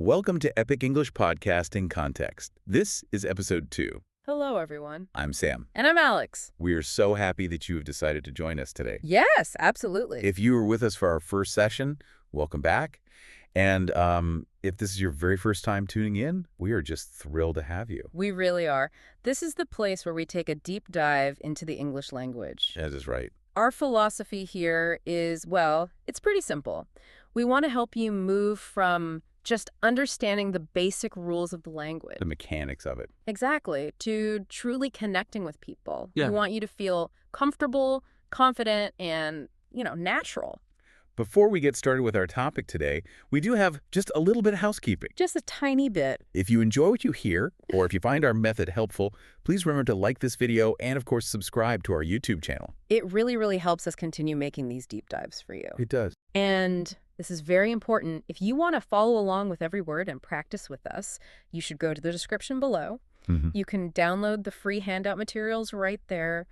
Welcome to Epic English Podcast in Context. This is episode 2. Hello, everyone. I'm Sam. And I'm Alex. We are so happy that you have decided to join us today. Yes, absolutely. If you were with us for our first session, welcome back. And if this is your very first time tuning in, we are just thrilled to have you. We really are. This is the place where we take a deep dive into the English language. That is right. Our philosophy here is, well, it's pretty simple. We want to help you move from just understanding the basic rules of the language. The mechanics of it. Exactly. To truly connecting with people. Yeah. We want you to feel comfortable, confident, and, natural. Before we get started with our topic today, we do have just a little bit of housekeeping. Just a tiny bit. If you enjoy what you hear, or if you find our method helpful, please remember to like this video and, of course, subscribe to our YouTube channel. It really, really helps us continue making these deep dives for you. It does. And this is very important. If you want to follow along with every word and practice with us, you should go to the description below. You can download the free handout materials right there.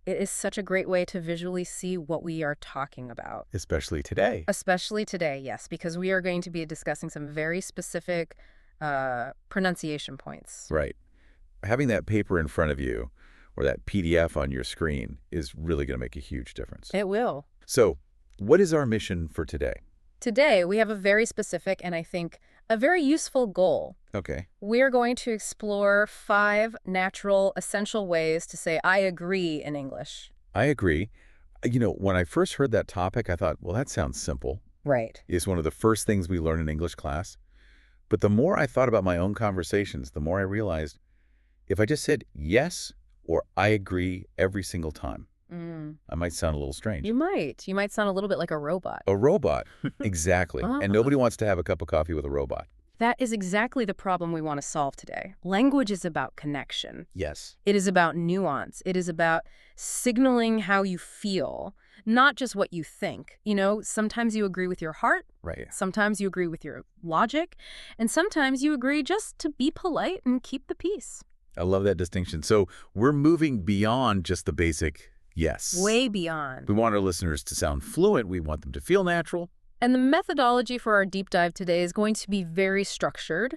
It is such a great way to visually see what we are talking about. Especially today. Especially today, yes, because we are going to be discussing some very specific pronunciation points. Right. Having that paper in front of you or that PDF on your screen is really going to make a huge difference. It will. So, what is our mission for today? Today, we have a very specific and I think a very useful goal. Okay. We're going to explore 5 natural, essential ways to say I agree in English. I agree. When I first heard that topic, I thought, well, that sounds simple. Right. It's one of the first things we learn in English class. But the more I thought about my own conversations, the more I realized if I just said yes or I agree every single time, I might sound a little strange. You might. You might sound a little bit like a robot. A robot. Exactly. And nobody wants to have a cup of coffee with a robot. That is exactly the problem we want to solve today. Language is about connection. Yes. It is about nuance. It is about signaling how you feel, not just what you think. Sometimes you agree with your heart. Right. Sometimes you agree with your logic. And sometimes you agree just to be polite and keep the peace. I love that distinction. So we're moving beyond just the basic yes. Way beyond. We want our listeners to sound fluent. We want them to feel natural. And the methodology for our deep dive today is going to be very structured.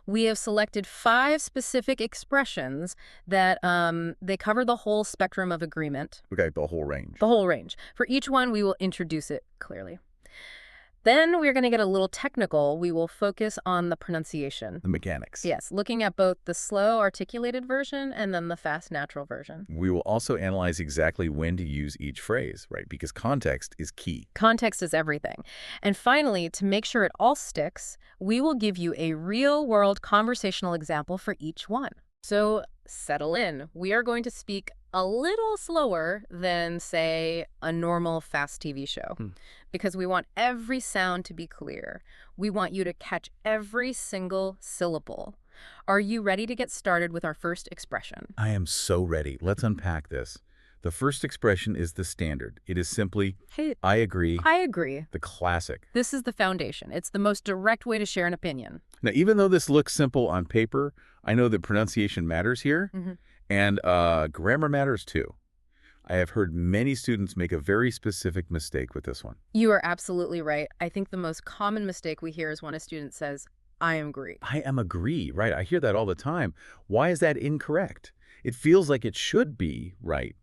We have selected 5 specific expressions that they cover the whole spectrum of agreement. Okay, the whole range. The whole range. For each one, we will introduce it clearly. Then we're going to get a little technical. We will focus on the pronunciation. The mechanics. Yes, looking at both the slow articulated version and then the fast natural version. We will also analyze exactly when to use each phrase, right? Because context is key. Context is everything. And finally, to make sure it all sticks, we will give you a real-world conversational example for each one. So settle in. We are going to speak a little slower than, say, a normal fast TV show because we want every sound to be clear. We want you to catch every single syllable. Are you ready to get started with our first expression? I am so ready. Let's unpack this. The first expression is the standard. It is simply, Hey, I agree. I agree. The classic. This is the foundation. It's the most direct way to share an opinion. Now, even though this looks simple on paper, I know that pronunciation matters here, and grammar matters too. I have heard many students make a very specific mistake with this one. You are absolutely right. I think the most common mistake we hear is when a student says, I agree. I am agree, right? I hear that all the time. Why is that incorrect? It feels like it should be right,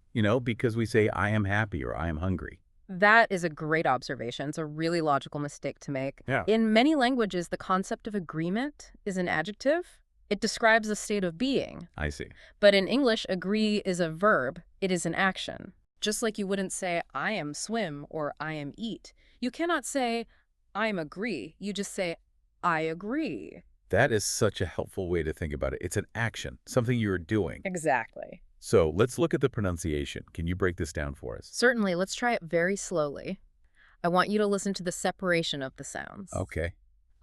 because we say I am happy or I am hungry. That is a great observation. It's a really logical mistake to make. Yeah. In many languages, the concept of agreement is an adjective. It describes a state of being. I see. But in English, agree is a verb. It is an action. Just like you wouldn't say, I am swim or I am eat. You cannot say, I am agree. You just say, I agree. That is such a helpful way to think about it. It's an action, something you're doing. Exactly. So let's look at the pronunciation. Can you break this down for us? Certainly. Let's try it very slowly. I want you to listen to the separation of the sounds. Okay.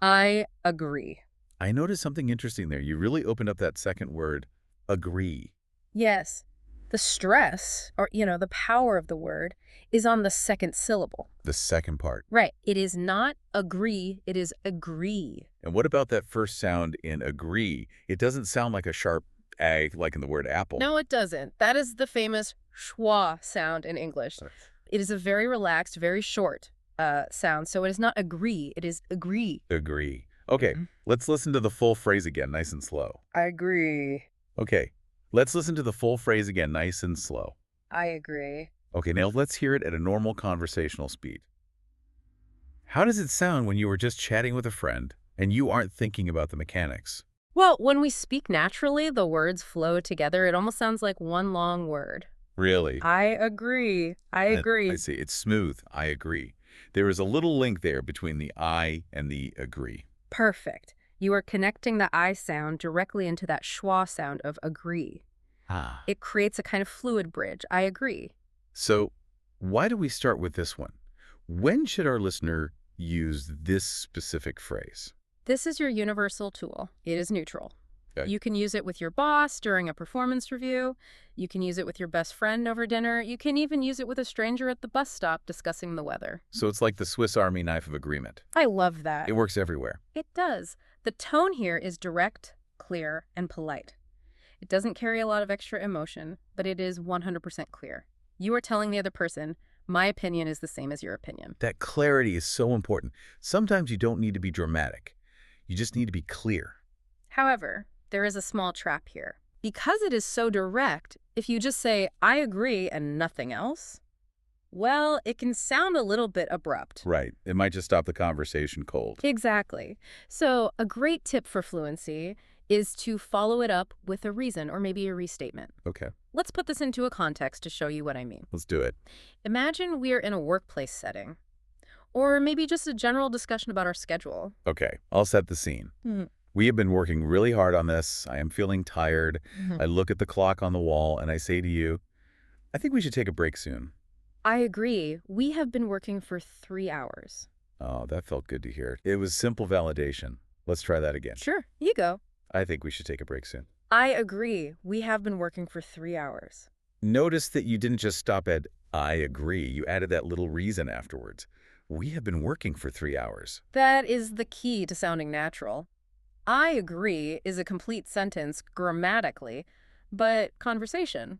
I agree. I noticed something interesting there. You really opened up that second word, agree. Yes. The stress, or, the power of the word, is on the second syllable. The second part. Right. It is not agree, it is agree. And what about that first sound in agree? It doesn't sound like a sharp A like in the word apple. No, it doesn't. That is the famous schwa sound in English. It is a very relaxed, very short sound. So it is not agree, it is agree. Agree. Okay, let's listen to the full phrase again, nice and slow. I agree. Okay, let's listen to the full phrase again, nice and slow. I agree. Okay, now let's hear it at a normal conversational speed. How does it sound when you were just chatting with a friend and you aren't thinking about the mechanics? Well, when we speak naturally, the words flow together. It almost sounds like one long word. Really? I agree. I agree. I see. It's smooth. I agree. There is a little link there between the I and the agree. Perfect. You are connecting the I sound directly into that schwa sound of agree. Ah. It creates a kind of fluid bridge. I agree. So why do we start with this one? When should our listener use this specific phrase? This is your universal tool. It is neutral. Okay. You can use it with your boss during a performance review. You can use it with your best friend over dinner. You can even use it with a stranger at the bus stop discussing the weather. So it's like the Swiss Army knife of agreement. I love that. It works everywhere. It does. The tone here is direct, clear, and polite. It doesn't carry a lot of extra emotion, but it is 100% clear. You are telling the other person, my opinion is the same as your opinion. That clarity is so important. Sometimes you don't need to be dramatic. You just need to be clear. However, there is a small trap here. Because it is so direct, if you just say, I agree and nothing else, well, it can sound a little bit abrupt. Right. It might just stop the conversation cold. Exactly. So a great tip for fluency is to follow it up with a reason or maybe a restatement. Okay. Let's put this into a context to show you what I mean. Let's do it. Imagine we're in a workplace setting, or maybe just a general discussion about our schedule. Okay. I'll set the scene. We have been working really hard on this. I am feeling tired. I look at the clock on the wall and I say to you, I think we should take a break soon. I agree. We have been working for 3 hours. Oh, that felt good to hear. It was simple validation. Let's try that again. Sure, you go. I think we should take a break soon. I agree. We have been working for 3 hours. Notice that you didn't just stop at I agree. You added that little reason afterwards. We have been working for 3 hours. That is the key to sounding natural. I agree is a complete sentence grammatically, but conversation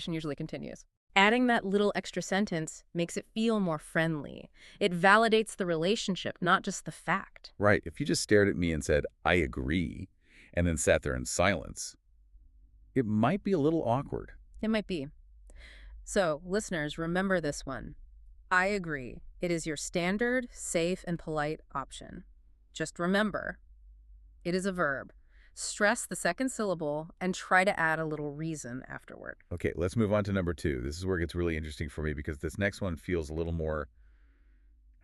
usually continues. Adding that little extra sentence makes it feel more friendly. It validates the relationship, not just the fact. Right. If you just stared at me and said, I agree, and then sat there in silence, it might be a little awkward. It might be. So, listeners, remember this one. I agree. It is your standard, safe, and polite option. Just remember, it is a verb. Stress the second syllable and try to add a little reason afterward. Okay, let's move on to number 2. This is where it gets really interesting for me because this next one feels a little more,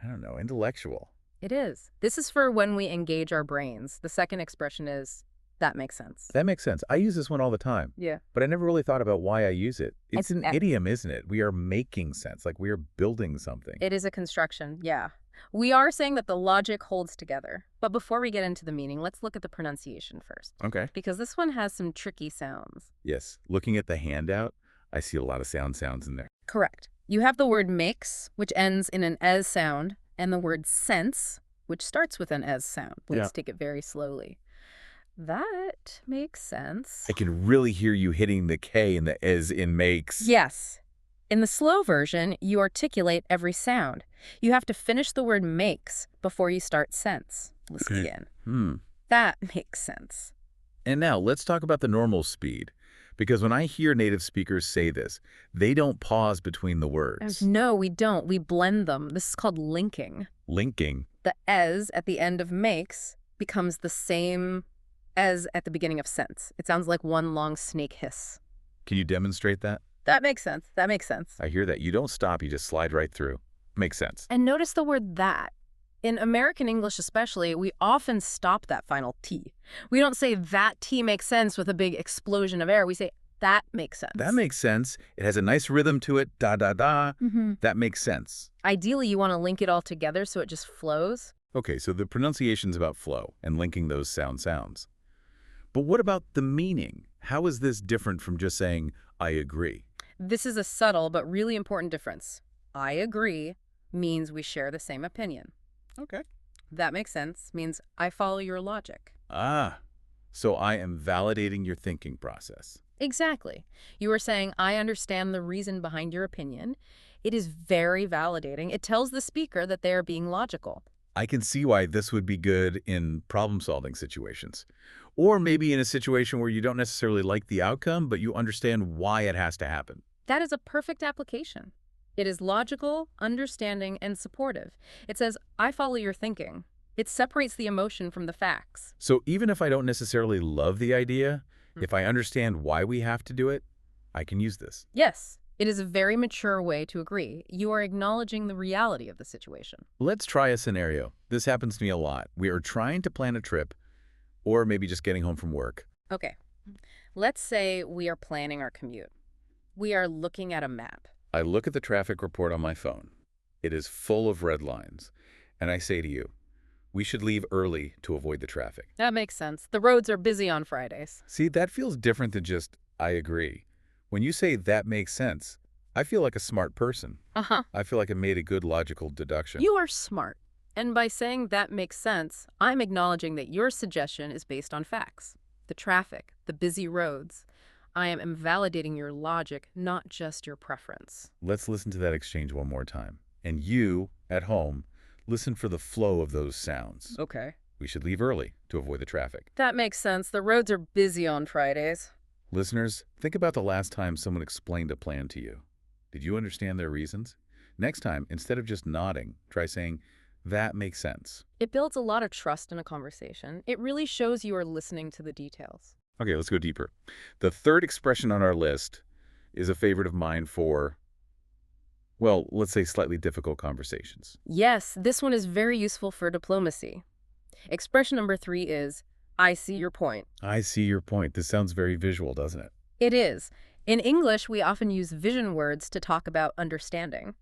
I don't know, intellectual. It is. This is for when we engage our brains. The second expression is, that makes sense. That makes sense. I use this one all the time. Yeah. But I never really thought about why I use it. It's an I- idiom, isn't it? We are making sense, like we are building something. It is a construction, yeah. We are saying that the logic holds together. But before we get into the meaning, let's look at the pronunciation first. Okay. Because this one has some tricky sounds. Yes. Looking at the handout, I see a lot of sounds in there. Correct. You have the word makes, which ends in an es sound, and the word sense, which starts with an es sound. Let's take it very slowly. That makes sense. I can really hear you hitting the K in the as in makes. Yes. In the slow version, you articulate every sound. You have to finish the word makes before you start sense. Let's begin. That makes sense. And now let's talk about the normal speed. Because when I hear native speakers say this, they don't pause between the words. No, we don't. We blend them. This is called linking. Linking. The es at the end of makes becomes the same as at the beginning of sense. It sounds like one long snake hiss. Can you demonstrate that? That makes sense. That makes sense. I hear that. You don't stop, you just slide right through. Makes sense. And notice the word that. In American English especially, we often stop that final T. We don't say that T makes sense with a big explosion of air. We say that makes sense. That makes sense. It has a nice rhythm to it. Da, da, da. That makes sense. Ideally, you want to link it all together so it just flows. Okay, so the pronunciation's about flow and linking those sounds. But what about the meaning? How is this different from just saying, I agree? This is a subtle but really important difference. I agree means we share the same opinion. Okay. That makes sense means I follow your logic. Ah, so I am validating your thinking process. Exactly. You are saying, I understand the reason behind your opinion. It is very validating. It tells the speaker that they are being logical. I can see why this would be good in problem-solving situations. Or maybe in a situation where you don't necessarily like the outcome, but you understand why it has to happen. That is a perfect application. It is logical, understanding, and supportive. It says, I follow your thinking. It separates the emotion from the facts. So even if I don't necessarily love the idea, if I understand why we have to do it, I can use this. Yes, it is a very mature way to agree. You are acknowledging the reality of the situation. Let's try a scenario. This happens to me a lot. We are trying to plan a trip, or maybe just getting home from work. Okay, let's say we are planning our commute. We are looking at a map. I look at the traffic report on my phone. It is full of red lines. And I say to you, we should leave early to avoid the traffic. That makes sense. The roads are busy on Fridays. See, that feels different than just, I agree. When you say that makes sense, I feel like a smart person. Uh-huh. I feel like I made a good logical deduction. You are smart. And by saying that makes sense, I'm acknowledging that your suggestion is based on facts. The traffic, the busy roads. I am invalidating your logic, not just your preference. Let's listen to that exchange one more time. And you, at home, listen for the flow of those sounds. Okay. We should leave early to avoid the traffic. That makes sense. The roads are busy on Fridays. Listeners, think about the last time someone explained a plan to you. Did you understand their reasons? Next time, instead of just nodding, try saying, that makes sense. It builds a lot of trust in a conversation. It really shows you are listening to the details. Okay, let's go deeper. The third expression on our list is a favorite of mine for, well, let's say slightly difficult conversations. Yes, this one is very useful for diplomacy. Expression number 3 is, I see your point. I see your point. This sounds very visual, doesn't it? It is. In English, we often use vision words to talk about understanding.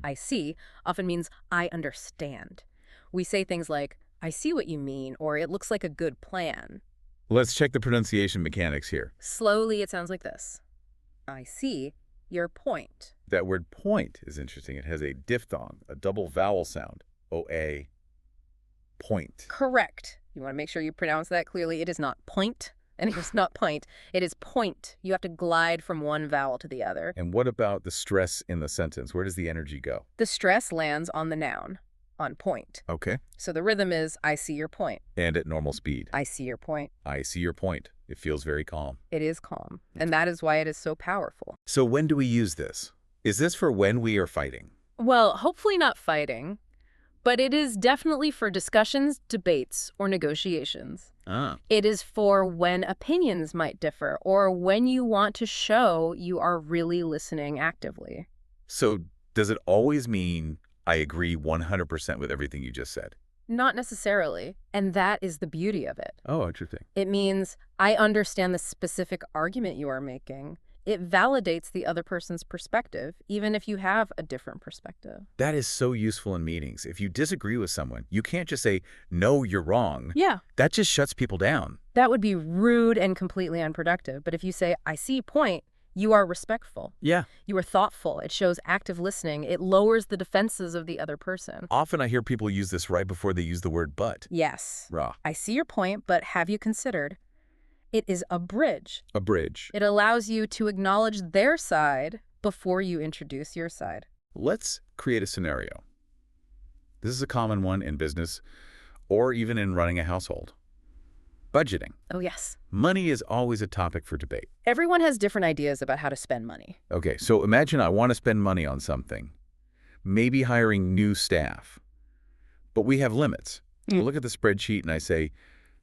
I see often means I understand. We say things like, I see what you mean, or it looks like a good plan. Let's check the pronunciation mechanics here. Slowly, it sounds like this. I see your point. That word point is interesting. It has a diphthong, a double vowel sound. O-A, point. Correct. You want to make sure you pronounce that clearly. It is not point, and it is not pint. It is point. You have to glide from one vowel to the other. And what about the stress in the sentence? Where does the energy go? The stress lands on the noun, on point. Okay. So the rhythm is, I see your point. And at normal speed. I see your point. I see your point. It feels very calm. It is calm, and that is why it is so powerful. So when do we use this? Is this for when we are fighting? Well, hopefully not fighting, but it is definitely for discussions, debates, or negotiations. It is for when opinions might differ or when you want to show you are really listening actively. So does it always mean I agree 100% with everything you just said? Not necessarily, and that is the beauty of it. Oh, interesting. It means I understand the specific argument you are making. It validates the other person's perspective, even if you have a different perspective. That is so useful in meetings. If you disagree with someone, you can't just say, no, you're wrong. Yeah. That just shuts people down. That would be rude and completely unproductive. But if you say, I see point, you are respectful. Yeah. You are thoughtful. It shows active listening. It lowers the defenses of the other person. Often I hear people use this right before they use the word but. Yes. Rah. I see your point, but have you considered? It is a bridge. A bridge. It allows you to acknowledge their side before you introduce your side. Let's create a scenario. This is a common one in business or even in running a household. Budgeting. Oh, yes. Money is always a topic for debate. Everyone has different ideas about how to spend money. Okay, so imagine I want to spend money on something, maybe hiring new staff, but we have limits. I look at the spreadsheet and I say,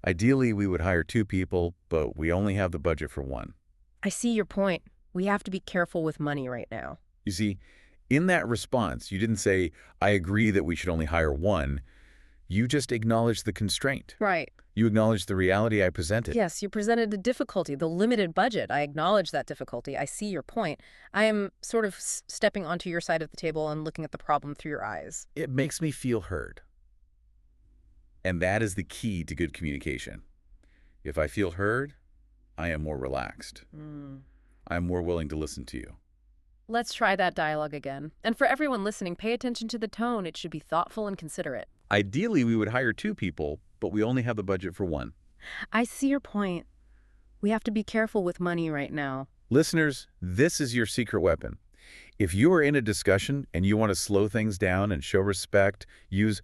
ideally we would hire 2 people, but we only have the budget for 1. I see your point. We have to be careful with money right now. You see, in that response, you didn't say, I agree that we should only hire 1. You just acknowledged the constraint. Right. You acknowledged the reality I presented. Yes, you presented the difficulty, the limited budget. I acknowledge that difficulty. I see your point. I am sort of stepping onto your side of the table and looking at the problem through your eyes. It makes me feel heard. And that is the key to good communication. If I feel heard, I am more relaxed. I am more willing to listen to you. Let's try that dialogue again. And for everyone listening, pay attention to the tone. It should be thoughtful and considerate. Ideally, we would hire 2 people, but we only have the budget for 1. I see your point. We have to be careful with money right now. Listeners, this is your secret weapon. If you are in a discussion and you want to slow things down and show respect, use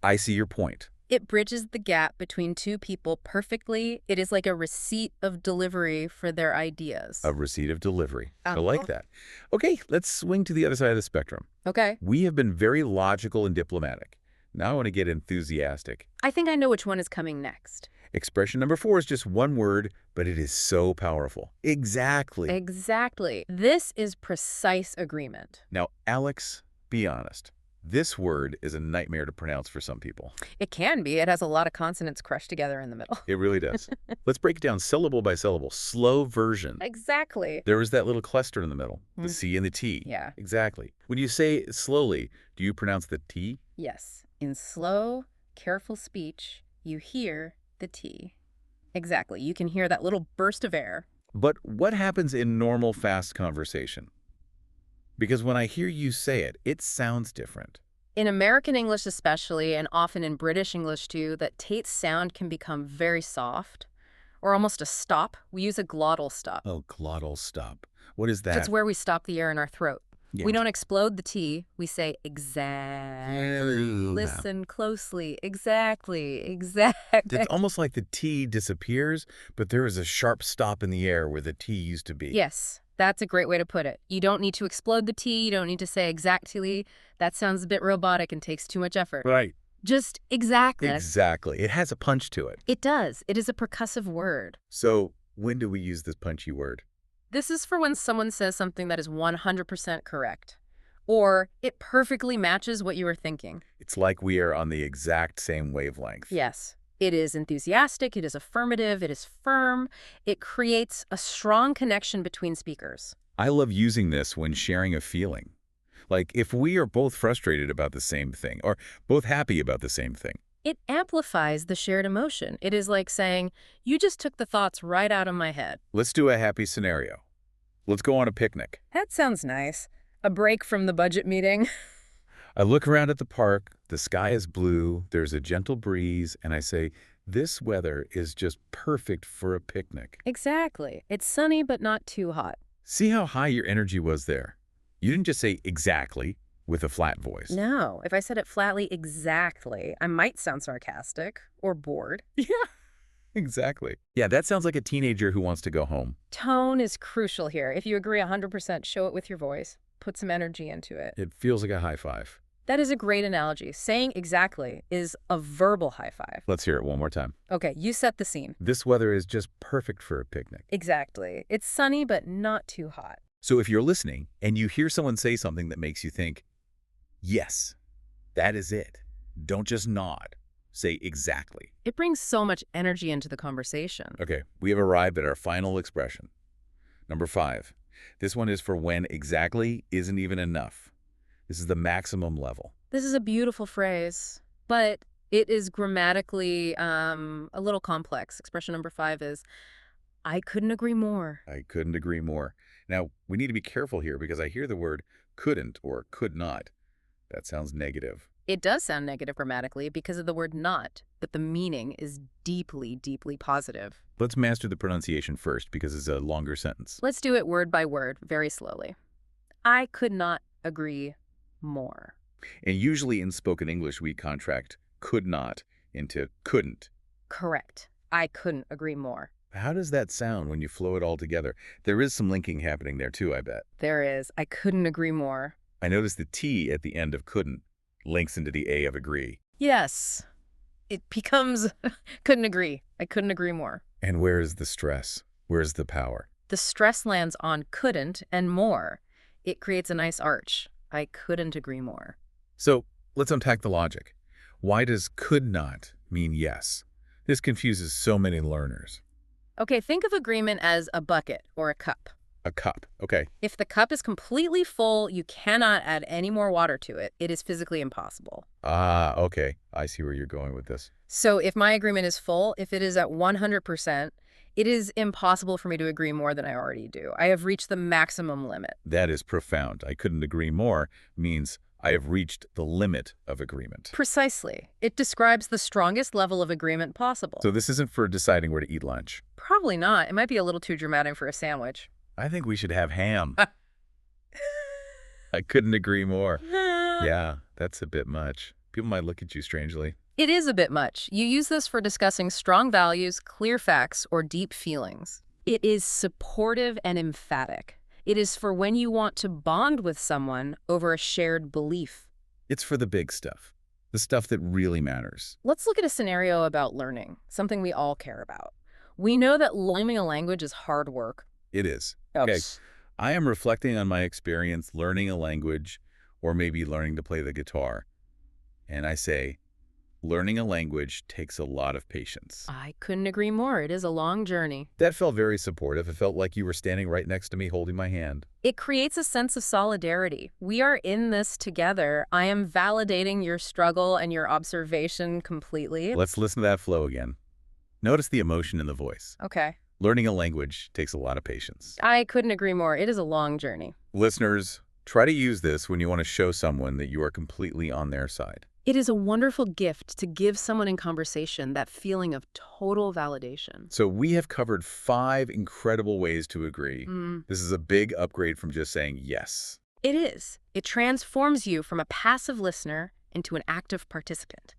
I see your point. It bridges the gap between two people perfectly. It is like a receipt of delivery for their ideas. A receipt of delivery. I Uh-huh. like that. Okay, let's swing to the other side of the spectrum. Okay. We have been very logical and diplomatic. Now I want to get enthusiastic. I think I know which one is coming next. Expression number 4 is just one word, but it is so powerful. Exactly. Exactly. This is precise agreement. Now, Alex, be honest. This word is a nightmare to pronounce for some people. It can be. It has a lot of consonants crushed together in the middle. It really does. Let's break it down syllable by syllable. Slow version. Exactly. There is that little cluster in the middle, the Mm. C and the T. Yeah. Exactly. When you say slowly, do you pronounce the T? Yes. In slow, careful speech, you hear the T. Exactly. You can hear that little burst of air. But what happens in normal, fast conversation? Because when I hear you say it, it sounds different. In American English especially, and often in British English too, that Tate sound can become very soft, or almost a stop. We use a glottal stop. Oh, glottal stop. What is that? That's where we stop the air in our throat. Yeah. We don't explode the T. We say exactly. Listen closely. Exactly. Exactly. It's almost like the T disappears, but there is a sharp stop in the air where the T used to be. Yes, that's a great way to put it. You don't need to explode the T. You don't need to say exactly. That sounds a bit robotic and takes too much effort. Right. Just exactly. Exactly. It has a punch to it. It does. It is a percussive word. So when do we use this punchy word? This is for when someone says something that is 100% correct, or it perfectly matches what you were thinking. It's like we are on the exact same wavelength. Yes. It is enthusiastic, it is affirmative, it is firm. It creates a strong connection between speakers. I love using this when sharing a feeling. Like if we are both frustrated about the same thing or both happy about the same thing. It amplifies the shared emotion. It is like saying, you just took the thoughts right out of my head. Let's do a happy scenario. Let's go on a picnic. That sounds nice. A break from the budget meeting. I look around at the park, the sky is blue, there's a gentle breeze, and I say, this weather is just perfect for a picnic. Exactly. It's sunny but not too hot. See how high your energy was there? You didn't just say exactly with a flat voice. No, if I said it flatly exactly, I might sound sarcastic or bored. Yeah, exactly. Yeah, that sounds like a teenager who wants to go home. Tone is crucial here. If you agree 100%, show it with your voice. Put some energy into it. It feels like a high five. That is a great analogy. Saying exactly is a verbal high five. Let's hear it one more time. Okay, you set the scene. This weather is just perfect for a picnic. Exactly. It's sunny but not too hot. So if you're listening and you hear someone say something that makes you think, yes, that is it. Don't just nod. Say exactly. It brings so much energy into the conversation. Okay, we have arrived at our final expression. Number 5. This one is for when exactly isn't even enough. This is the maximum level. This is a beautiful phrase, but it is grammatically a little complex. Expression number 5 is, I couldn't agree more. I couldn't agree more. Now, we need to be careful here because I hear the word couldn't or could not. That sounds negative. It does sound negative grammatically because of the word not, but the meaning is deeply, deeply positive. Let's master the pronunciation first because it's a longer sentence. Let's do it word by word, very slowly. I could not agree more. And usually in spoken English, we contract could not into couldn't. Correct. I couldn't agree more. How does that sound when you flow it all together? There is some linking happening there too, I bet. There is. I couldn't agree more. I noticed the T at the end of couldn't links into the A of agree. Yes. It becomes couldn't agree. I couldn't agree more. And where is the stress? Where's the power? The stress lands on couldn't and more. It creates a nice arch. I couldn't agree more. So let's unpack the logic. Why does could not mean yes? This confuses so many learners. Okay, think of agreement as a bucket or a cup. A cup. Okay. If the cup is completely full, you cannot add any more water to it. It is physically impossible. Ah, okay. I see where you're going with this. So if my agreement is full, if it is at 100%, it is impossible for me to agree more than I already do. I have reached the maximum limit. That is profound. I couldn't agree more means I have reached the limit of agreement. Precisely. It describes the strongest level of agreement possible. So this isn't for deciding where to eat lunch. Probably not. It might be a little too dramatic for a sandwich. I think we should have ham. I couldn't agree more. Yeah, that's a bit much. People might look at you strangely. It is a bit much. You use this for discussing strong values, clear facts, or deep feelings. It is supportive and emphatic. It is for when you want to bond with someone over a shared belief. It's for the big stuff, the stuff that really matters. Let's look at a scenario about learning, something we all care about. We know that learning a language is hard work. It is. Okay. I am reflecting on my experience learning a language or maybe learning to play the guitar. And I say, learning a language takes a lot of patience. I couldn't agree more. It is a long journey. That felt very supportive. It felt like you were standing right next to me holding my hand. It creates a sense of solidarity. We are in this together. I am validating your struggle and your observation completely. Let's listen to that flow again. Notice the emotion in the voice. Okay. Learning a language takes a lot of patience. I couldn't agree more. It is a long journey. Listeners, try to use this when you want to show someone that you are completely on their side. It is a wonderful gift to give someone in conversation that feeling of total validation. So we have covered 5 incredible ways to agree. This is a big upgrade from just saying yes. It is. It transforms you from a passive listener into an active participant.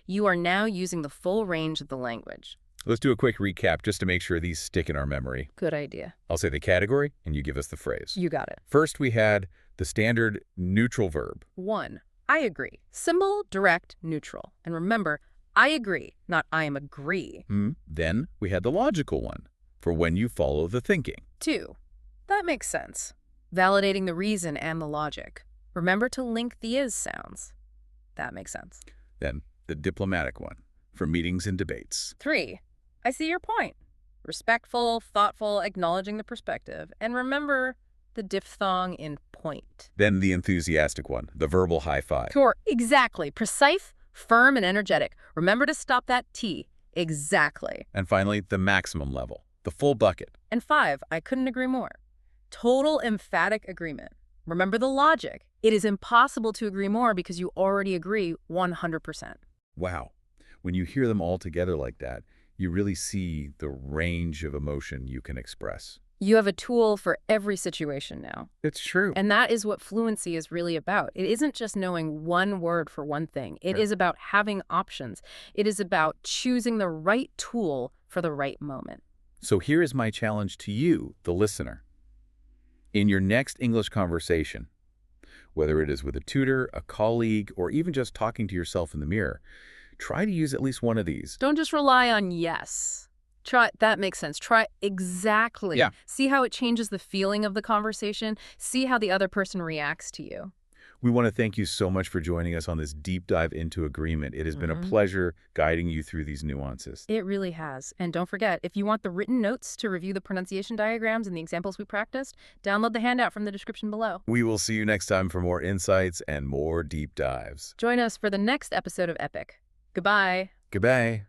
You are now using the full range of the language. Let's do a quick recap just to make sure these stick in our memory. Good idea. I'll say the category, and you give us the phrase. You got it. First, we had the standard neutral verb. 1. I agree. Simple, direct, neutral. And remember, I agree, not I am agree. Then we had the logical one, for when you follow the thinking. 2. That makes sense. Validating the reason and the logic. Remember to link the is sounds. That makes sense. Then the diplomatic one, for meetings and debates. 3. I see your point. Respectful, thoughtful, acknowledging the perspective. And remember the diphthong in point. Then the enthusiastic one, the verbal high five. Sure, exactly. Precise, firm, and energetic. Remember to stop that T. Exactly. And finally, the maximum level, the full bucket. And 5, I couldn't agree more. Total emphatic agreement. Remember the logic. It is impossible to agree more because you already agree 100%. Wow. When you hear them all together like that, you really see the range of emotion you can express. You have a tool for every situation now. It's true. And that is what fluency is really about. It isn't just knowing one word for one thing. It is about having options. It is about choosing the right tool for the right moment. So here is my challenge to you, the listener. In your next English conversation, whether it is with a tutor, a colleague, or even just talking to yourself in the mirror, try to use at least one of these. Don't just rely on yes. Try, that makes sense. Try exactly. Yeah. See how it changes the feeling of the conversation. See how the other person reacts to you. We want to thank you so much for joining us on this deep dive into agreement. It has been a pleasure guiding you through these nuances. It really has. And don't forget, if you want the written notes to review the pronunciation diagrams and the examples we practiced, download the handout from the description below. We will see you next time for more insights and more deep dives. Join us for the next episode of Epic. Goodbye. Goodbye.